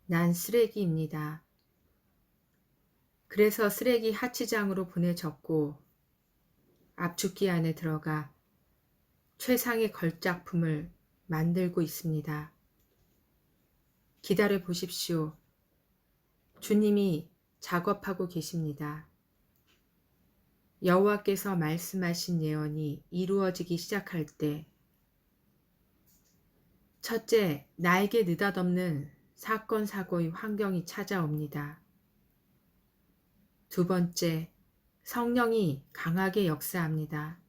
난 쓰레기입니다. 그래서 쓰레기 하치장으로 보내졌고 압축기 안에 들어가 최상의 걸작품을 만들고 있습니다. 기다려 보십시오. 주님이 작업하고 계십니다. 여호와께서 말씀하신 예언이 이루어지기 시작할 때 첫째, 나에게 느닷없는 사건 사고의 환경이 찾아옵니다. 두 번째, 성령이 강하게 역사합니다.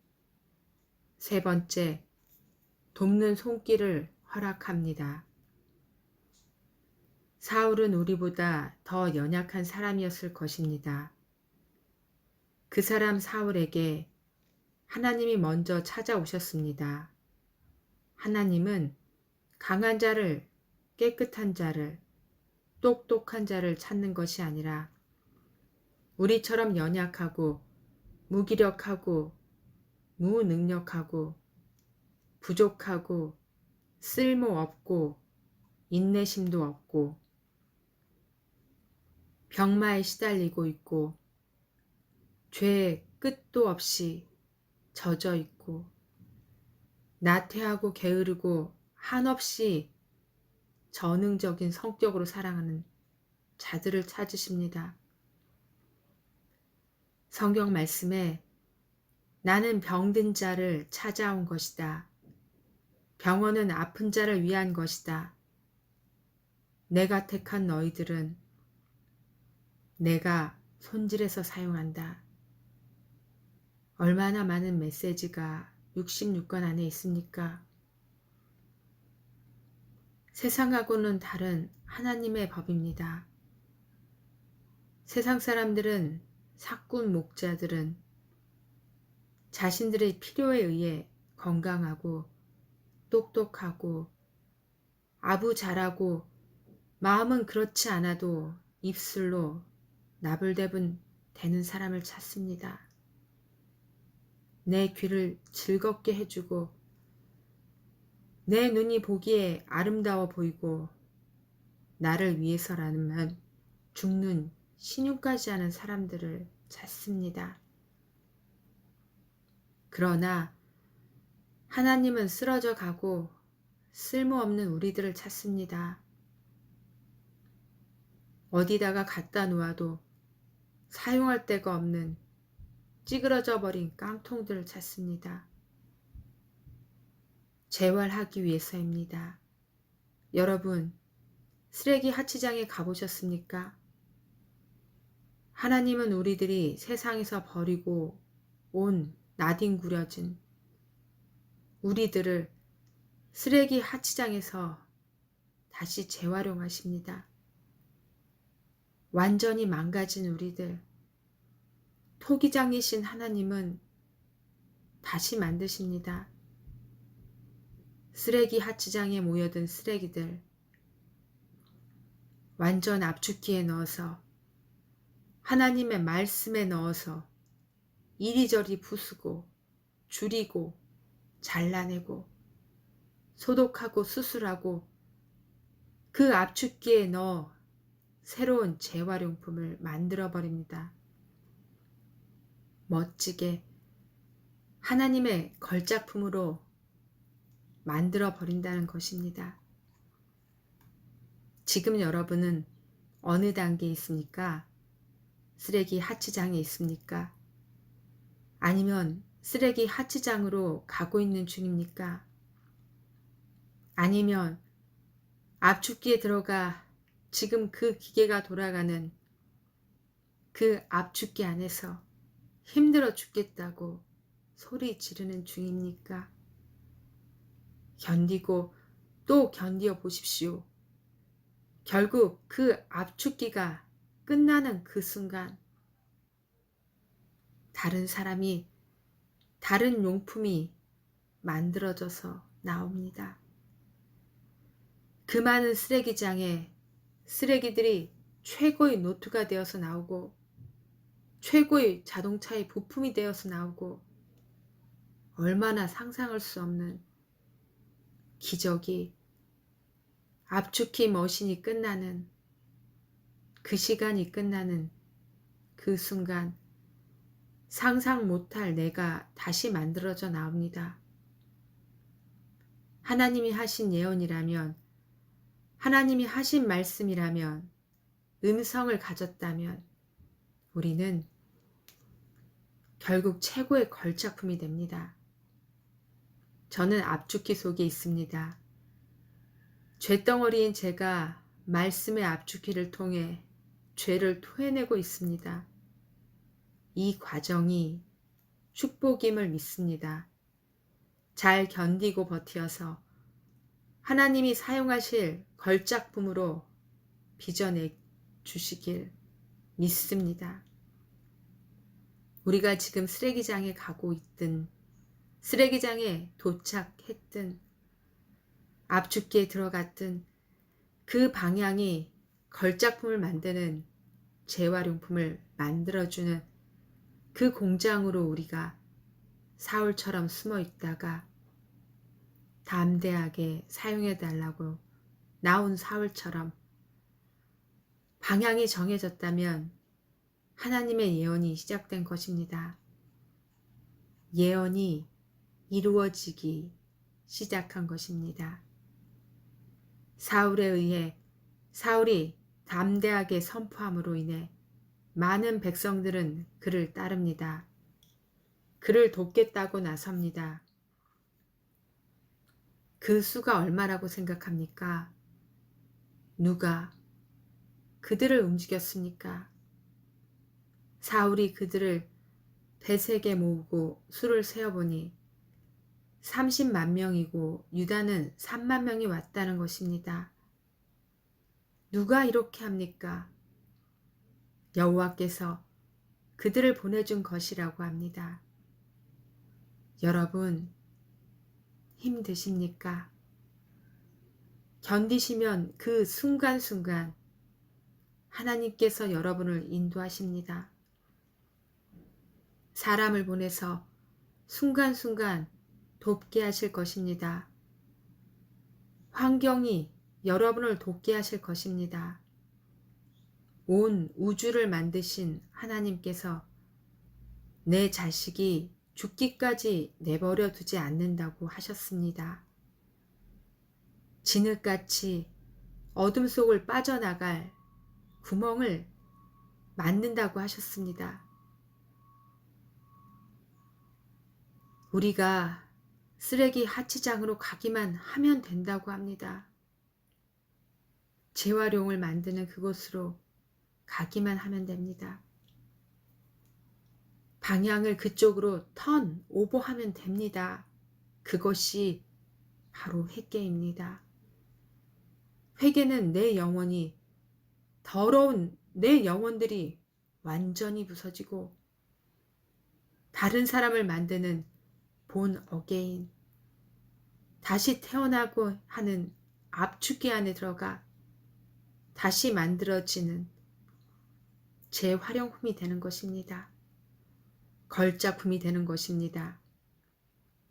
세 번째, 돕는 손길을 허락합니다. 사울은 우리보다 더 연약한 사람이었을 것입니다. 그 사람 사울에게 하나님이 먼저 찾아오셨습니다. 하나님은 강한 자를, 깨끗한 자를, 똑똑한 자를 찾는 것이 아니라 우리처럼 연약하고 무기력하고 무능력하고 부족하고 쓸모없고 인내심도 없고 병마에 시달리고 있고 죄의 끝도 없이 젖어 있고 나태하고 게으르고 한없이 전능적인 성격으로 살아가는 자들을 찾으십니다. 성경 말씀에 나는 병든 자를 찾아온 것이다. 병원은 아픈 자를 위한 것이다. 내가 택한 너희들은 내가 손질해서 사용한다. 얼마나 많은 메시지가 66권 안에 있습니까? 세상하고는 다른 하나님의 법입니다. 세상 사람들은 사꾼 목자들은 자신들의 필요에 의해 건강하고 똑똑하고 아부 잘하고 마음은 그렇지 않아도 입술로 나불대분 되는 사람을 찾습니다. 내 귀를 즐겁게 해주고 내 눈이 보기에 아름다워 보이고 나를 위해서라면 죽는 신용까지 하는 사람들을 찾습니다. 그러나 하나님은 쓰러져 가고 쓸모없는 우리들을 찾습니다. 어디다가 갖다 놓아도 사용할 데가 없는 찌그러져 버린 깡통들을 찾습니다. 재활하기 위해서입니다. 여러분, 쓰레기 하치장에 가보셨습니까? 하나님은 우리들이 세상에서 버리고 온 나뒹구려진 우리들을 쓰레기 하치장에서 다시 재활용하십니다. 완전히 망가진 우리들, 토기장이신 하나님은 다시 만드십니다. 쓰레기 하치장에 모여든 쓰레기들 완전 압축기에 넣어서 하나님의 말씀에 넣어서 이리저리 부수고 줄이고 잘라내고 소독하고 수술하고 그 압축기에 넣어 새로운 재활용품을 만들어버립니다. 멋지게 하나님의 걸작품으로 만들어버린다는 것입니다. 지금 여러분은 어느 단계에 있습니까? 쓰레기 하치장에 있습니까? 아니면 쓰레기 하치장으로 가고 있는 중입니까? 아니면 압축기에 들어가 지금 그 기계가 돌아가는 그 압축기 안에서 힘들어 죽겠다고 소리 지르는 중입니까? 견디고 또 견디어 보십시오. 결국 그 압축기가 끝나는 그 순간 다른 사람이, 다른 용품이 만들어져서 나옵니다. 그 많은 쓰레기장에 쓰레기들이 최고의 노트가 되어서 나오고 최고의 자동차의 부품이 되어서 나오고 얼마나 상상할 수 없는 기적이 압축기 머신이 끝나는 그 시간이 끝나는 그 순간 상상 못할 내가 다시 만들어져 나옵니다. 하나님이 하신 예언이라면, 하나님이 하신 말씀이라면, 음성을 가졌다면 우리는 결국 최고의 걸작품이 됩니다. 저는 압축기 속에 있습니다. 쇳덩어리인 제가 말씀의 압축기를 통해 죄를 토해내고 있습니다. 이 과정이 축복임을 믿습니다. 잘 견디고 버티어서 하나님이 사용하실 걸작품으로 빚어내 주시길 믿습니다. 우리가 지금 쓰레기장에 가고 있든, 쓰레기장에 도착했든, 압축기에 들어갔든 그 방향이 걸작품을 만드는 재활용품을 만들어주는 그 공장으로 우리가 사울처럼 숨어 있다가 담대하게 사용해달라고 나온 사울처럼 방향이 정해졌다면 하나님의 예언이 시작된 것입니다. 예언이 이루어지기 시작한 것입니다. 사울에 의해 사울이 담대하게 선포함으로 인해 많은 백성들은 그를 따릅니다. 그를 돕겠다고 나섭니다. 그 수가 얼마라고 생각합니까? 누가 그들을 움직였습니까? 사울이 그들을 베색에 모으고 수를 세어보니 30만 명이고 유다는 3만 명이 왔다는 것입니다. 누가 이렇게 합니까? 여호와께서 그들을 보내준 것이라고 합니다. 여러분, 힘드십니까? 견디시면 그 순간순간 하나님께서 여러분을 인도하십니다. 사람을 보내서 순간순간 돕게 하실 것입니다. 환경이 여러분을 돕게 하실 것입니다. 온 우주를 만드신 하나님께서 내 자식이 죽기까지 내버려 두지 않는다고 하셨습니다. 진흙같이 어둠 속을 빠져나갈 구멍을 만든다고 하셨습니다. 우리가 쓰레기 하치장으로 가기만 하면 된다고 합니다. 재활용을 만드는 그곳으로 가기만 하면 됩니다. 방향을 그쪽으로 턴 오버하면 됩니다. 그것이 바로 회개입니다. 회개는 내 영혼이, 더러운 내 영혼들이 완전히 부서지고 다른 사람을 만드는 본 어게인, 다시 태어나고 하는 압축기 안에 들어가 다시 만들어지는 재활용품이 되는 것입니다. 걸작품이 되는 것입니다.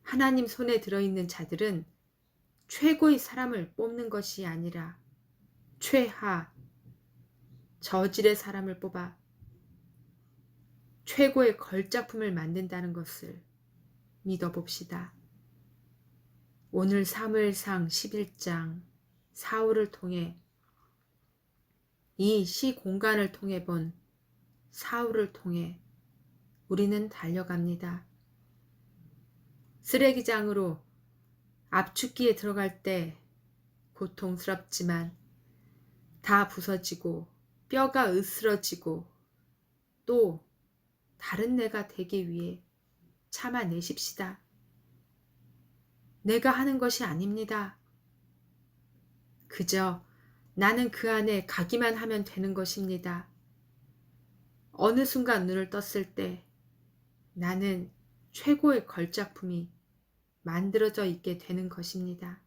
하나님 손에 들어있는 자들은 최고의 사람을 뽑는 것이 아니라 최하, 저질의 사람을 뽑아 최고의 걸작품을 만든다는 것을 믿어봅시다. 오늘 사무엘상 11장 사울을 통해, 이 시 공간을 통해 본 사울을 통해 우리는 달려갑니다. 쓰레기장으로 압축기에 들어갈 때 고통스럽지만 다 부서지고 뼈가 으스러지고 또 다른 내가 되기 위해 참아내십시다. 내가 하는 것이 아닙니다. 그저 나는 그 안에 가기만 하면 되는 것입니다. 어느 순간 눈을 떴을 때 나는 최고의 걸작품이 만들어져 있게 되는 것입니다.